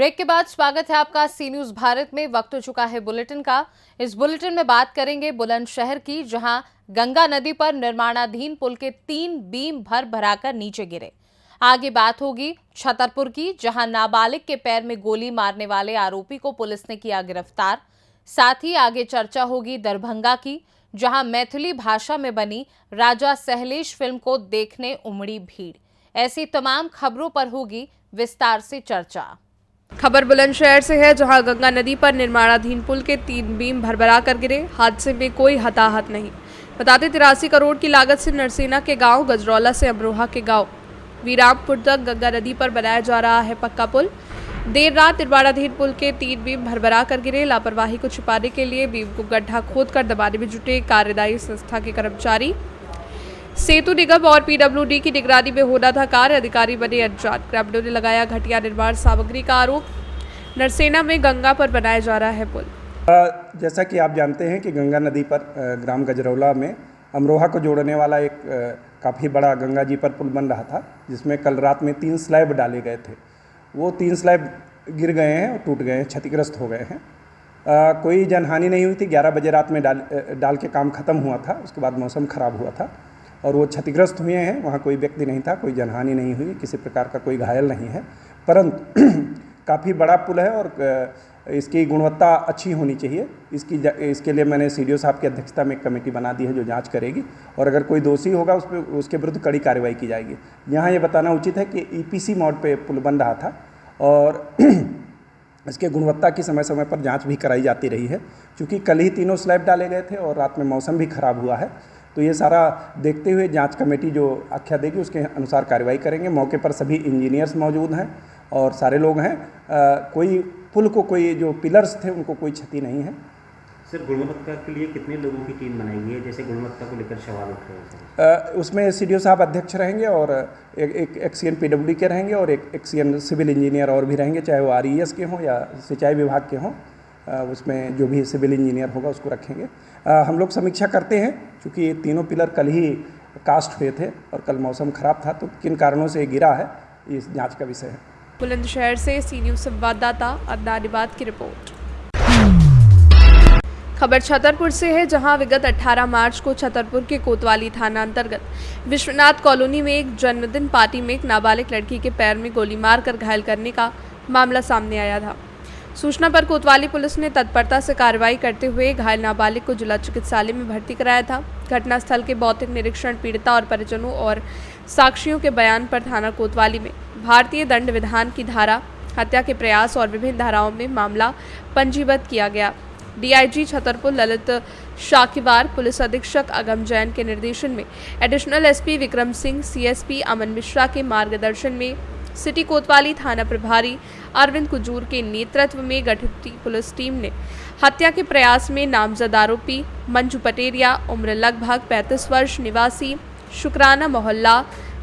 Break के बाद स्वागत है आपका सी न्यूज भारत में। वक्त हो चुका है बुलेटिन का। इस बुलेटिन में बात करेंगे बुलंदशहर की, जहां गंगा नदी पर निर्माणाधीन पुल के 3 बीम भर भराकर नीचे गिरे। आगे बात होगी छतरपुर की, जहां नाबालिग के पैर में गोली मारने वाले आरोपी को पुलिस ने किया गिरफ्तार। साथ ही आगे चर्चा होगी दरभंगा की, जहां मैथिली भाषा में बनी राजा सहलेश फिल्म को देखने उमड़ी भीड़। ऐसी तमाम खबरों पर होगी विस्तार से चर्चा। खबर बुलंदशहर से है, जहां गंगा नदी पर निर्माणाधीन पुल के 3 बीम भरभरा कर गिरे। हादसे में कोई हताहत नहीं। बताते 83 करोड़ की लागत से नरसेना के गांव गजरौला से अमरोहा के गांव वीरामपुर तक गंगा नदी पर बनाया जा रहा है पक्का पुल। देर रात निर्माणाधीन पुल के 3 बीम भरभरा कर गिरे। लापरवाही को छिपाने के लिए बीम को गड्ढा खोदकर दबाने में जुटे कार्यदायी संस्था के कर्मचारी। सेतु निगम और पीडब्ल्यूडी की निगरानी में होना था कार्य, अधिकारी बने अनजान। ग्रामीणों ने लगाया घटिया निर्माण सामग्री का आरोप। नरसेना में गंगा पर बनाया जा रहा है पुल। जैसा कि आप जानते हैं कि गंगा नदी पर ग्राम गजरौला में अमरोहा को जोड़ने वाला एक काफ़ी बड़ा गंगा जी पर पुल बन रहा था, जिसमें कल रात में 3 स्लैब डाले गए थे। वो 3 स्लैब गिर गए हैं और टूट गए हैं, क्षतिग्रस्त हो गए हैं। कोई जनहानि नहीं हुई थी। 11 बजे रात में डाल के काम ख़त्म हुआ था। उसके बाद मौसम ख़राब हुआ था और वो क्षतिग्रस्त हुए हैं। वहाँ कोई व्यक्ति नहीं था, कोई जनहानि नहीं हुई, किसी प्रकार का कोई घायल नहीं है। परंतु काफ़ी बड़ा पुल है और इसकी गुणवत्ता अच्छी होनी चाहिए। इसके लिए मैंने सीडीओ साहब की अध्यक्षता में एक कमेटी बना दी है जो जांच करेगी और अगर कोई दोषी होगा उसके विरुद्ध कड़ी कार्रवाई की जाएगी। यहाँ ये बताना उचित है कि ईपीसी मोड पे पुल बन रहा था और इसके गुणवत्ता की समय समय पर जाँच भी कराई जाती रही है। चूँकि कल ही 3 स्लैब डाले गए थे और रात में मौसम भी खराब हुआ है, तो ये सारा देखते हुए जांच कमेटी जो आख्या देगी उसके अनुसार कार्रवाई करेंगे। मौके पर सभी इंजीनियर्स मौजूद हैं और सारे लोग हैं। कोई पुल को कोई जो पिलर्स थे उनको कोई क्षति नहीं है। सर, गुणवत्ता के लिए कितने लोगों की टीम बनाई गई है? जैसे गुणवत्ता को लेकर सवाल उठ रहे हैं। उसमें सीडीओ साहब अध्यक्ष रहेंगे और एक एक्सीएन पीडब्ल्यूडी के रहेंगे और एक एक्सीएन सिविल इंजीनियर और भी रहेंगे, चाहे वो आरईएस के हों या सिंचाई विभाग के हों। उसमें जो भी सिविल इंजीनियर होगा उसको रखेंगे। हम लोग समीक्षा करते हैं, क्योंकि ये तीनों पिलर कल ही कास्ट हुए थे और कल मौसम खराब था, तो किन कारणों से गिरा है इस जांच का विषय है। बुलंदशहर से सी न्यूज संवाददाता अदनान इबाद की रिपोर्ट। खबर छतरपुर से है, जहां विगत 18 मार्च को छतरपुर के कोतवाली थाना अंतर्गत विश्वनाथ कॉलोनी में एक जन्मदिन पार्टी में एक नाबालिग लड़की के पैर में गोली मारकर घायल करने का मामला सामने आया था। सूचना पर कोतवाली पुलिस ने तत्परता से कार्रवाई करते हुए घायल नाबालिग को जिला चिकित्सालय में भर्ती कराया था। घटनास्थल के भौतिक निरीक्षण, पीड़िता और परिजनों और साक्षियों के बयान पर थाना कोतवाली में भारतीय दंड विधान की धारा, हत्या के प्रयास और विभिन्न धाराओं में मामला पंजीबद्ध किया गया। डीआईजी छतरपुर ललित शाकिवार, पुलिस अधीक्षक अगम जैन के निर्देशन में additional SP Vikram Singh, CSP Aman Mishra के मार्गदर्शन में सिटी कोतवाली थाना प्रभारी अरविंद कुजूर के नेतृत्व में गठित पुलिस टीम ने हत्या के प्रयास में नामजद आरोपी मंजू पटेरिया, उम्र लगभग 35 वर्ष, निवासी शुक्राना मोहल्ला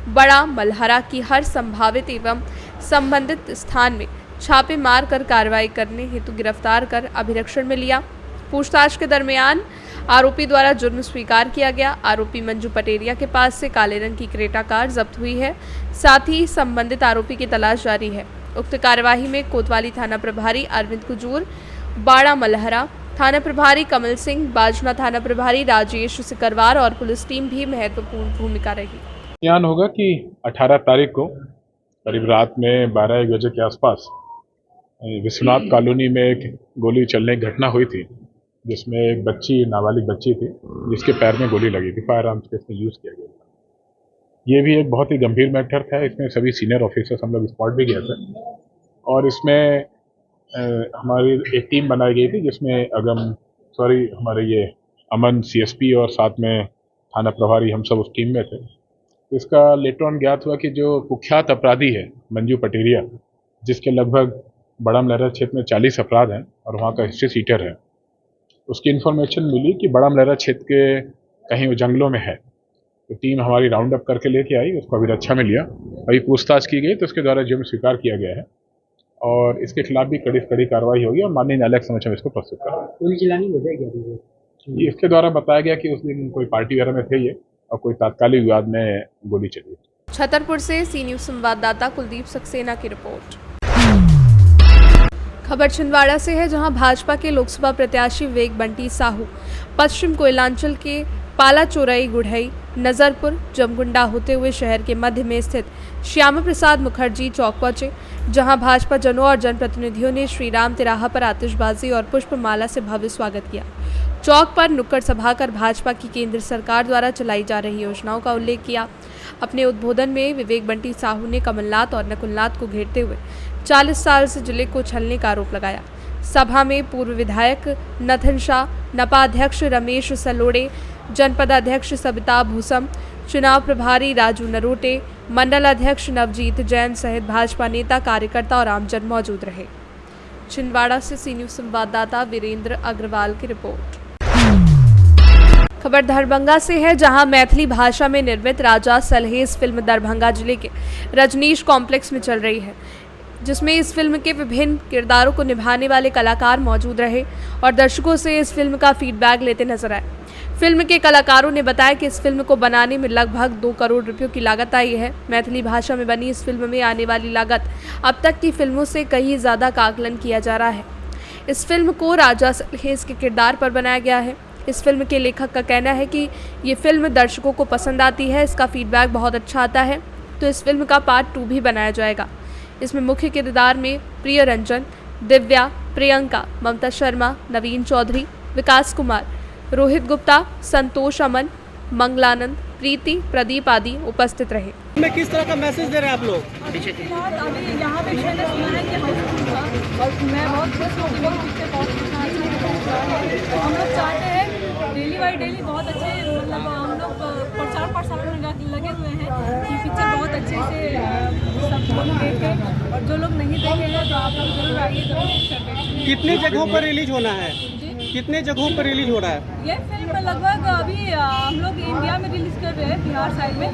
बड़ा मल्हरा की हर संभावित एवं संबंधित स्थान में छापे मार कर कार्रवाई करने हेतु गिरफ्तार कर अभिरक्षण में लिया। पूछताछ के दरमियान आरोपी द्वारा जुर्म स्वीकार किया गया। आरोपी मंजू पटेरिया के पास से काले रंग की क्रेटा कार जब्त हुई है। साथ ही संबंधित आरोपी की तलाश जारी है। उक्त कार्यवाही में कोतवाली थाना प्रभारी अरविंद कुजूर, बाड़ा मल्हरा थाना प्रभारी कमल सिंह, बाजना थाना प्रभारी राजेश सिकरवार और पुलिस टीम भी महत्वपूर्ण भूमिका रही। बयान होगा कि 18 तारीख को करीब रात में 12-1 बजे के आसपास विश्वनाथ कॉलोनी में एक गोली चलने की घटना हुई थी, जिसमें एक बच्ची, नाबालिग बच्ची थी, जिसके पैर में गोली लगी थी। फायर आर्म्स का इसमें यूज़ किया गया था। ये भी एक बहुत ही गंभीर मैटर था। इसमें सभी सीनियर ऑफिसर्स हम लोग स्पॉट भी गए थे और इसमें हमारी एक टीम बनाई गई थी, जिसमें हमारे ये अमन सीएसपी और साथ में थाना प्रभारी, हम सब उस टीम में थे। इसका लेटर ऑन ज्ञात हुआ कि जो कुख्यात अपराधी है मंजू पटेरिया, जिसके लगभग बड़ा मलहरा क्षेत्र में 40 अपराध हैं और वहाँ का हिस्ट्री सीटर है, उसकी इन्फॉर्मेशन मिली कि बड़ा मलहरा क्षेत्र के कहीं वो जंगलों में है। तो टीम हमारी राउंड अप करके लेके आई, उसको अभिरक्षा में लिया। अभी पूछताछ की गई तो उसके द्वारा जुर्म स्वीकार किया गया है और इसके खिलाफ भी कड़ी कार्रवाई होगी और माननीय न्यायालय के समक्ष हम इसको प्रस्तुत करेंगे। इसके द्वारा बताया गया कि उस दिन कोई पार्टी वगैरह में थे ये और कोई तात्कालिक विवाद में गोली चली। छतरपुर से सी न्यूज संवाददाता कुलदीप सक्सेना की रिपोर्ट। खबर छिंदवाड़ा से है, जहां भाजपा के लोकसभा प्रत्याशी विवेक बंटी साहू पश्चिम कोयलांचल के पाला चोरई गुढ़ई नजरपुर जमगुंडा होते हुए शहर के मध्य में स्थित श्यामा प्रसाद मुखर्जी चौक पहुंचे, जहां भाजपा जनों और जनप्रतिनिधियों ने श्री राम तिराहा पर आतिशबाजी और पुष्पमाला से भव्य स्वागत किया। चौक पर नुक्कड़ सभा कर भाजपा की केंद्र सरकार द्वारा चलाई जा रही योजनाओं का उल्लेख किया। अपने उद्बोधन में विवेक बंटी साहू ने कमलनाथ और नकुलनाथ को घेरते हुए 40 साल से जिले को छलने का आरोप लगाया। सभा में पूर्व विधायक नथन शाह, नपा अध्यक्ष रमेश सलोड़े, जनपद अध्यक्ष सबिता भूसम, चुनाव प्रभारी राजू नरोटे, मंडल अध्यक्ष नवजीत जैन सहित भाजपा नेता, कार्यकर्ता और आमजन मौजूद रहे। छिंदवाड़ा से सी न्यूज़ संवाददाता वीरेंद्र अग्रवाल की रिपोर्ट। खबर दरभंगा से है, जहां मैथिली भाषा में निर्मित राजा सलहेज फिल्म दरभंगा जिले के रजनीश कॉम्प्लेक्स में चल रही है, जिसमें इस फिल्म के विभिन्न किरदारों को निभाने वाले कलाकार मौजूद रहे और दर्शकों से इस फिल्म का फीडबैक लेते नजर आए। फिल्म के कलाकारों ने बताया कि इस फिल्म को बनाने में लगभग 2 करोड़ रुपयों की लागत आई है। मैथिली भाषा में बनी इस फिल्म में आने वाली लागत अब तक की फिल्मों से कहीं ज़्यादा का आकलन किया जा रहा है। इस फिल्म को राजा सलहेज के किरदार पर बनाया गया है। इस फिल्म के लेखक का कहना है कि ये फिल्म दर्शकों को पसंद आती है, इसका फीडबैक बहुत अच्छा आता है, तो इस फिल्म का पार्ट 2 भी बनाया जाएगा। इसमें मुख्य किरदार में प्रिय रंजन, दिव्या, प्रियंका, ममता शर्मा, नवीन चौधरी, विकास कुमार, रोहित गुप्ता, संतोष अमन, मंगलानंद, प्रीति, प्रदीप आदि उपस्थित रहे। में किस तरह का मैसेज दे रहे हैं आप लोग? अभी यहाँ पे मैंने सुना है कि और मैं बहुत खुश हूँ कि मेरी पिक्चर बहुत अच्छा हम लोग चाहते हैं डेली बाई डेली बहुत अच्छे, मतलब हम लोग प्रचार में लगे हुए हैं कि पिक्चर बहुत अच्छे से सब लोग देखें, और जो लोग नहीं देखे हैं तो आप लोग जरूर आइए तो पिक्चर देखें। कितनी जगहों पर रिलीज होना है? कितने जगहों पर रिलीज हो रहा है? ये फिल्म लगभग अभी हम लोग इंडिया में रिलीज कर रहे हैं, बिहार साइड में,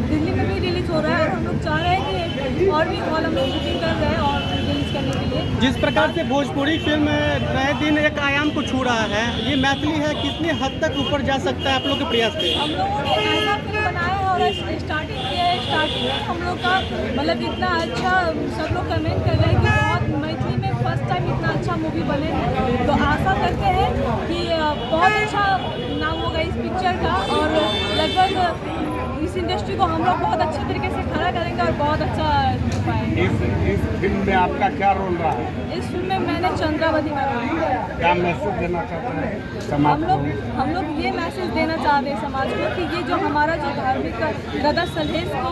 दिल्ली में भी रिलीज हो रहा है, और हम लोग चाह रहे हैं कि और भी हॉल हम लोग बुकिंग कर रहे हैं और रिलीज करने के लिए। जिस प्रकार से भोजपुरी फिल्म नए दिन एक आयाम को छू रहा है, ये मैथिली है, कितनी हद तक ऊपर जा सकता है आप लोग के प्रयास से? हम लोगों ने ऐसा फिल्म बनाया है और स्टार्टिंग किया है। स्टार्टिंग में हम लोग का मतलब इतना अच्छा, सब लोग कमेंट कर रहे हैं कि बहुत मैथिली में फर्स्ट टाइम इतना अच्छा मूवी बने हैं, तो आशा करते हैं कि बहुत अच्छा नाम होगा इस पिक्चर का, और लगभग इस इंडस्ट्री को हम लोग बहुत अच्छे तरीके से खड़ा करेंगे और बहुत अच्छा पाएंगे। इस फिल्म में आपका क्या रोल रहा है? इस फिल्म में मैंने चंद्रावती का रोल किया है। क्या मैसेज देना चाहते हैं समाज को? हम लोग ये मैसेज देना चाहते हैं समाज को कि ये जो हमारा जो धार्मिक राजा सलहेज को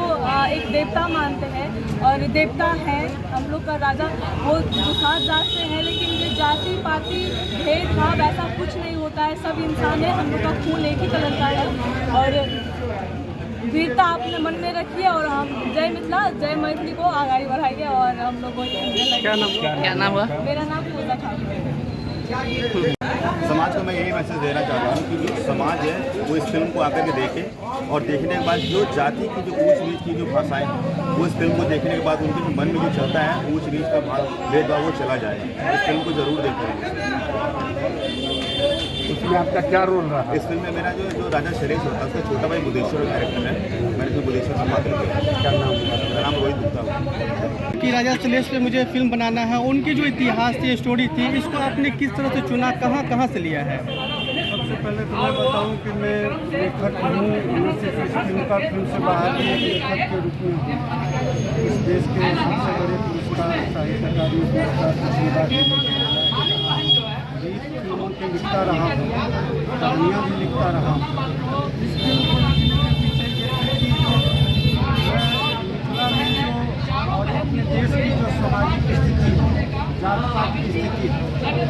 एक देवता मानते हैं, और देवता है हम लोग का राजा, वो जो 7 जात से है, लेकिन ये जाति पाति भेदभाव ऐसा कुछ नहीं होता है, सब इंसान है, हम लोग का खून एक ही कलर का है, और वीरता आपने मन में रखिए, और हम जय मिथिला जय मैथिली को आगे बढ़ाइए, और हम लोग क्या नाम हुआ? मेरा नाम पूजा ठाकुर है। समाज को मैं यही मैसेज देना चाहता हूँ कि जो समाज है वो इस फिल्म को आकर के देखे, और देखने के बाद जो जाति की जो ऊंच नीच की जो भाषाएं हैं वो इस फिल्म को देखने के बाद उनके जो मन में जो चलता है ऊंच नीच का भेदभाव वो चला जाए। इस फिल्म को जरूर देखें। उसमें आपका क्या रोल रहा है? इस फिल्म में मेरा जो राजा सलहेज होता है उसका छोटा भाई बुद्धेश्वर कैरेक्टर है, मैंने जो बुद्धेश्वर का पात्र किया। क्या नाम? मेरा नाम रोहित गुप्ता। कि राजा सलहेज पे मुझे फिल्म बनाना है, उनकी जो इतिहास थी, स्टोरी थी, इसको आपने किस तरह से चुना, कहाँ से लिया है? सबसे पहले तो मैं बताऊं कि मैं लेखक हूँ, मैं सिर्फ इस फिल्म का फिल्म से बाहर एक लेखक के रूप में हूँ। इस देश के सबसे बड़े पुरस्कार साहित्य अकादमी पुरस्कार गीत फिल्मों के लिखता रहा हूँ, कहानियाँ भी लिखता रहा हूँ। इस फिल्म को लिखने के पीछे ये है कि और अपने देश की जो सामाजिक स्थिति है, जात पात की स्थिति है,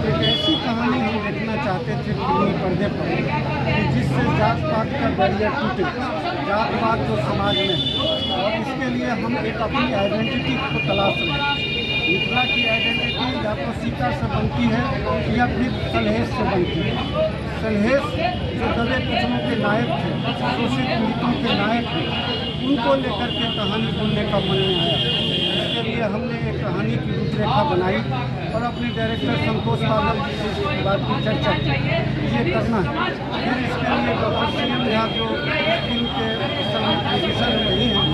एक ऐसी कहानी हम लिखना चाहते थे फिल्मी पर्दे पर कि जिससे जात पात का बैरियर टूटे, जात पात जो समाज में है, और इसके लिए हम एक अपनी आइडेंटिटी को तलाश रहे हैं। मिथिला की आइडेंटिटी या तो सीता से बनती है या फिर सलहेज से बनती है। सलहेज जो दबे कुचलों के नायक थे, शोषित पीड़ितों के नायक थे, उनको लेकर के कहानी बोलने का मन में आया। इसके लिए हमने एक कहानी की रूपरेखा बनाई और अपने डायरेक्टर संतोष बादल जी से इसके बाद की चर्चा की, ये करना है। फिर इसके लिए डॉक्टर सीएम झा जो फिल्म के प्रोड्यूसर नहीं हैं,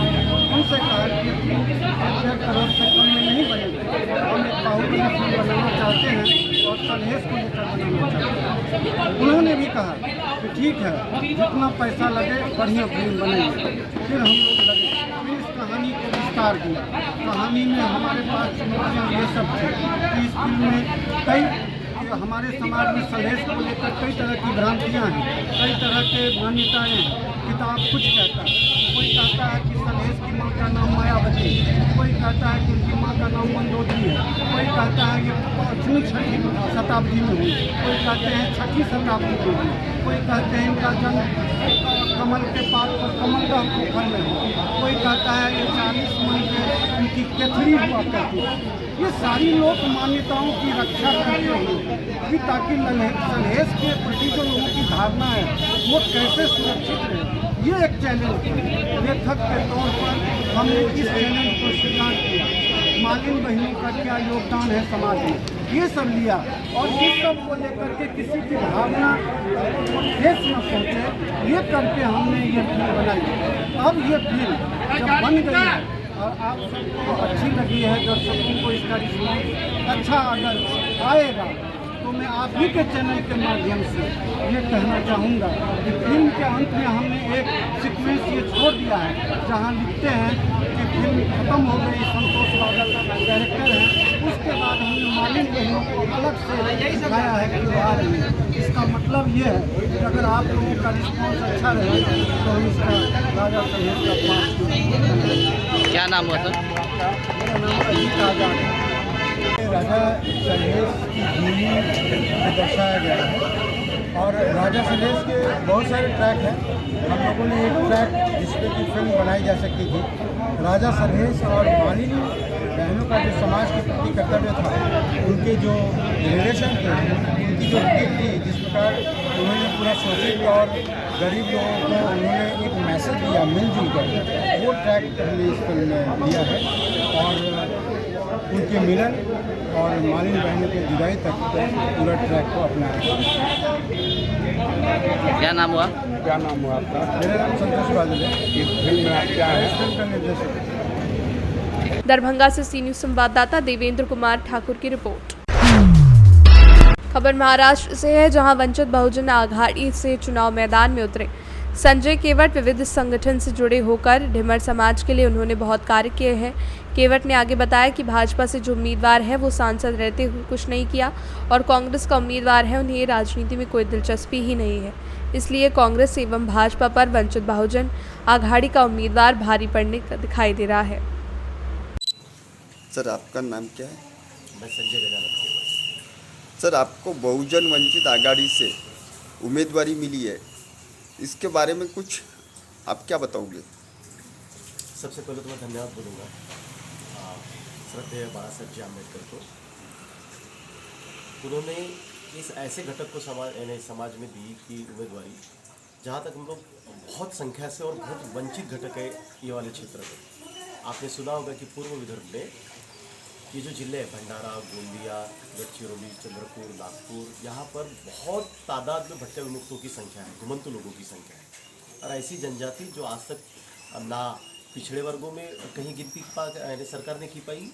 उनसे कहा कि 1.5 करोड़ से कम में नहीं बनेगा, हम एक बाहुबली फिल्म बनाना चाहते हैं और सलहेश को लेकर बनाना चाहते हैं। उन्होंने भी कहा कि ठीक है, जितना पैसा लगे बढ़िया फिल्म बनेगी। फिर हम लोग लगे, फिर इस कहानी को विस्तार किया। कहानी में हमारे पास चुनौतियाँ ये सब थी कि इस फिल्म में कई हमारे समाज में सलहेश को लेकर कई तरह की भ्रांतियाँ हैं, कई तरह के मान्यताएँ हैं। किताब कुछ कहता है, कोई कहता है कि सलहेश की माँ का नाम मायावती, कोई कहता है कि उनकी माँ का नाम मंदोदरी है, कोई कहता है ये 5वीं 6वीं शताब्दी में हुई, कोई कहते हैं 6वीं शताब्दी में हुई, कोई कहते हैं इनका जन्म कमल के पात पर कमलदह पोखर में हुआ, कोई कहता है ये 40 मन के उनकी केथरी हुआ करती है। ये सारी लोक मान्यताओं की रक्षा करते हुए कि ताकि सलहेश के प्रति जो लोगों की धारणा है वो कैसे सुरक्षित रहे, ये एक चैलेंज है। लेखक के तौर पर हमने इस चैलेंज को स्वीकार किया। मालिन बहनों का क्या योगदान है समाज में, ये सब लिया और इस सब को लेकर के किसी की भावना ठेस न पहुँचे, ये करके हमने ये फिल्म बनाई। अब ये फिल्म जब बन गई है और आप सबको अच्छी लगी है, दर्शकों को इसका रिस्पॉन्स अच्छा अगर आएगा, तो मैं आप ही के चैनल के माध्यम से ये कहना चाहूँगा कि फिल्म के अंत में हमने एक सीक्वेंस ये छोड़ दिया है जहाँ लिखते हैं कि फिल्म खत्म हो गई, संतोष बादल डायरेक्टर हैं। उसके बाद हमने मालिन बहनों को अलग से दिखाया है किरदार में। इसका मतलब ये है कि अगर आप लोगों का रिस्पॉन्स अच्छा रहे तो हम इसका राजा सलहेश का पास। क्या नाम हुआ सर? मेरा नाम अजीत आजाद है। राजा सलहेश की भूमि को दर्शाया गया है और राजा सलहेश के बहुत सारे ट्रैक हैं। हम लोगों ने एक ट्रैक जिसपे की फिल्म बनाई जा सकती थी, राजा सलहेश और मालिन बहनों का जो समाज के प्रति कर्तव्य था, उनके जो रिलेशन थे, उनकी जो रीति थी, जिस प्रकार उन्होंने पूरा शोषित और गरीब लोगों को उन्होंने एक मैसेज दिया मिलजुल कर, वो ट्रैक हमने इस फिल्म में दिया है। और उनके मिलन और मालिन बहनों के जुदाई तक पूरा ट्रैक को अपनाया। क्या नाम हुआ? क्या नाम हुआ आपका? मेरा नाम संतोष बादल है। इस फिल्म में आप क्या है? इस फिल्म का निर्देशक। दरभंगा से सी न्यूज संवाददाता देवेंद्र कुमार ठाकुर की रिपोर्ट। खबर महाराष्ट्र से है, जहां वंचित बहुजन आघाड़ी से चुनाव मैदान में उतरे संजय केवट विविध संगठन से जुड़े होकर ढिमर समाज के लिए उन्होंने बहुत कार्य किए हैं। केवट ने आगे बताया कि भाजपा से जो उम्मीदवार है वो सांसद रहते हुए कुछ नहीं किया और कांग्रेस का उम्मीदवार है, उन्हें राजनीति में कोई दिलचस्पी ही नहीं है, इसलिए कांग्रेस एवं भाजपा पर वंचित बहुजन आघाड़ी का उम्मीदवार भारी पड़ने का दिखाई दे रहा है। सर आपका नाम क्या है? मैं संजय गजानन केवट। सर आपको बहुजन वंचित आघाड़ी से उम्मीदवारी मिली है, इसके बारे में कुछ आप क्या बताओगे? सबसे पहले तो मैं धन्यवाद बोलूँगा श्रद्धेय बाबा साहब जी अम्बेडकर को। उन्होंने इस ऐसे घटक को समाज में दी कि उम्मीदवारी, जहाँ तक हम लोग बहुत संख्या से और बहुत वंचित घटक है ये वाले क्षेत्र में। आपने सुना होगा कि पूर्व विदर्भ में ये जो जिले हैं भंडारा, गोंदिया, गढ़चिरौली, चंद्रपुर, नागपुर, यहाँ पर बहुत तादाद में भटके विमुक्तों की संख्या है, घुमंतु लोगों की संख्या है। और ऐसी जनजाति जो आज तक ना पिछड़े वर्गों में कहीं गिनती सरकार ने की पाई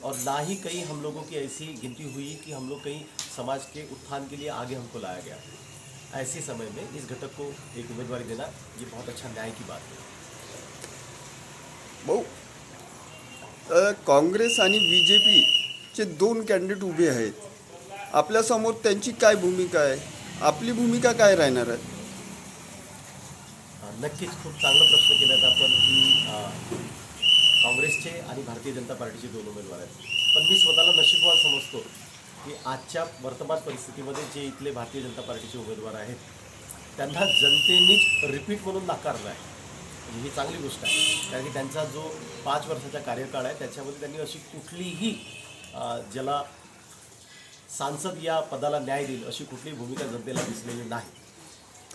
और ना ही कहीं हम लोगों की ऐसी गिनती हुई कि हम लोग कहीं समाज के उत्थान के लिए आगे हमको लाया गया। ऐसे समय में इस घटक को एक उम्मीदवारी देना ये बहुत अच्छा न्याय की बात है। काँग्रेस आणि BJPचे 2 कॅन्डिडेट उभे आहेत, आपल्यासमोर त्यांची काय भूमिका आहे, आपली भूमिका काय राहणार आहे? नक्कीच खूप चांगला प्रश्न केलात आपण की काँग्रेसचे आणि भारतीय जनता पार्टीचे 2 उमेदवार आहेत, पण मी स्वतःला नशीबवान समजतो की आजच्या वर्तमान परिस्थितीमध्ये जे इथले भारतीय जनता पार्टीचे उमेदवार आहेत त्यांना जनतेनेच रिपीट म्हणून नाकारलं आहे। ही चांगली गोष्ट आहे, कारण की त्यांचा जो 5 वर्षाचा कार्यकाळ आहे त्याच्यामध्ये त्यांनी अशी कुठलीही ज्याला सांसद या पदाला न्याय देईल अशी कुठलीही भूमिका जनतेला दिसलेली नाही।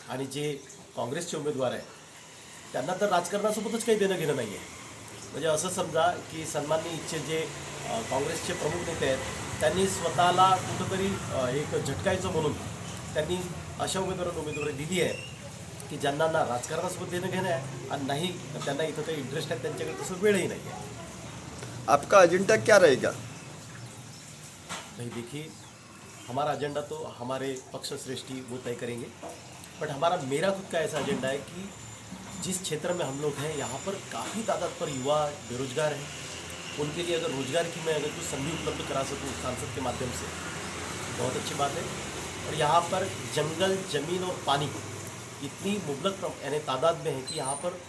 आणि जे काँग्रेसचे उमेदवार आहेत त्यांना तर राजकारणासोबतच काही देणं घेणं नाही आहे। म्हणजे असं समजा की सन्माननीय इच्छे जे काँग्रेसचे प्रमुख नेते आहेत त्यांनी स्वतःला कुठंतरी एक झटकायचं म्हणून त्यांनी अशा उमेदवारी दिली आहे की ज्यांना ना राजकारणासोबत देणं घेणं आहे आणि नाही त्यांना इथं काही इंटरेस्ट आहे, त्यांच्याकडे तसं वेळही नाही आहे। आपका एजेंडा क्या रहेगा? भाई देखिए, हमारा एजेंडा तो हमारे पक्ष श्रेष्ठी वो तय करेंगे, बट मेरा खुद का ऐसा एजेंडा है कि जिस क्षेत्र में हम लोग हैं यहाँ पर काफ़ी तादाद पर युवा बेरोजगार हैं, उनके लिए अगर रोजगार की मैं अगर कुछ संधि उपलब्ध करा सकूँ सांसद के माध्यम से बहुत अच्छी बात है। और यहाँ पर जंगल, जमीन और पानी इतनी मुबलक यानी तादाद में है कि यहाँ पर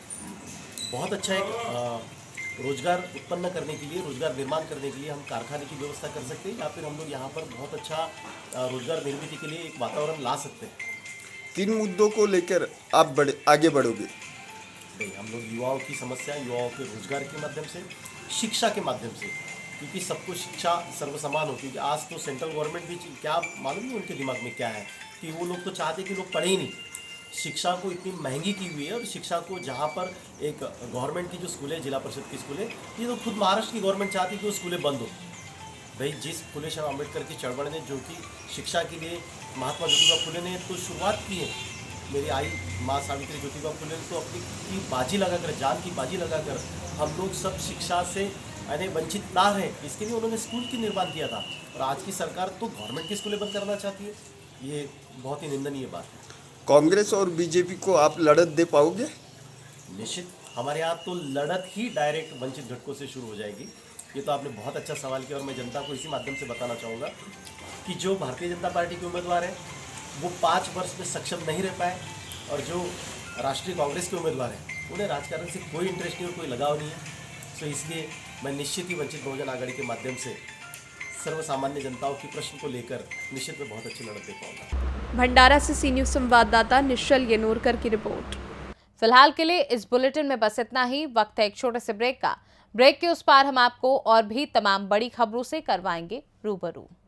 बहुत अच्छा एक रोजगार उत्पन्न करने के लिए, रोजगार निर्माण करने के लिए हम कारखाने की व्यवस्था कर सकते हैं, या फिर हम लोग यहाँ पर बहुत अच्छा रोजगार निर्मित के लिए एक वातावरण ला सकते हैं। 3 मुद्दों को लेकर आप आगे बढ़ोगे? नहीं, हम लोग युवाओं की समस्या, युवाओं के रोजगार के माध्यम से, शिक्षा के माध्यम से, क्योंकि सबको शिक्षा सर्वसमान हो, क्योंकि आज तो सेंट्रल गवर्नमेंट भी क्या मालूम नहीं उनके दिमाग में क्या है कि वो लोग तो चाहते कि लोग पढ़े ही नहीं। शिक्षा को इतनी महंगी की हुई है, और शिक्षा को जहाँ पर एक गवर्नमेंट की जो स्कूल है, जिला परिषद की स्कूल है, ये तो खुद महाराष्ट्र की गवर्नमेंट चाहती है कि वो स्कूलें बंद हो। भाई जिस फुले शाह अम्बेडकर की चळवळ ने जो कि शिक्षा के लिए महात्मा ज्योतिबा फुले ने तो शुरुआत की है, मेरी आई माँ सावित्री ज्योतिबा फुले ने तो अपनी की बाजी लगाकर, जान की बाजी लगाकर हम लोग सब शिक्षा से यानी वंचित ना रहे, इसके लिए उन्होंने स्कूल की निर्माण किया था। और आज की सरकार तो गवर्नमेंट की स्कूलें बंद करना चाहती है, ये बहुत ही निंदनीय बात है। कांग्रेस और बीजेपी को आप लड़त दे पाओगे? निश्चित, हमारे यहाँ तो लड़त ही डायरेक्ट वंचित घटकों से शुरू हो जाएगी। ये तो आपने बहुत अच्छा सवाल किया, और मैं जनता को इसी माध्यम से बताना चाहूँगा कि जो भारतीय जनता पार्टी के उम्मीदवार हैं वो 5 वर्ष में सक्षम नहीं रह पाए, और जो राष्ट्रीय कांग्रेस के उम्मीदवार हैं उन्हें राजकारण से कोई इंटरेस्ट नहीं और कोई लगाव नहीं है। तो इसलिए मैं निश्चित ही वंचित बहुजन आघाड़ी के माध्यम से सर्वसामान्य जनताओं की प्रश्न को लेकर निश्चित में बहुत अच्छी लड़त दे पाऊंगा। भंडारा से सी न्यूज़ संवाददाता निश्चल येनोरकर की रिपोर्ट। फिलहाल के लिए इस बुलेटिन में बस इतना ही। वक्त है एक छोटे से ब्रेक का। ब्रेक के उस पार हम आपको और भी तमाम बड़ी खबरों से करवाएंगे रूबरू।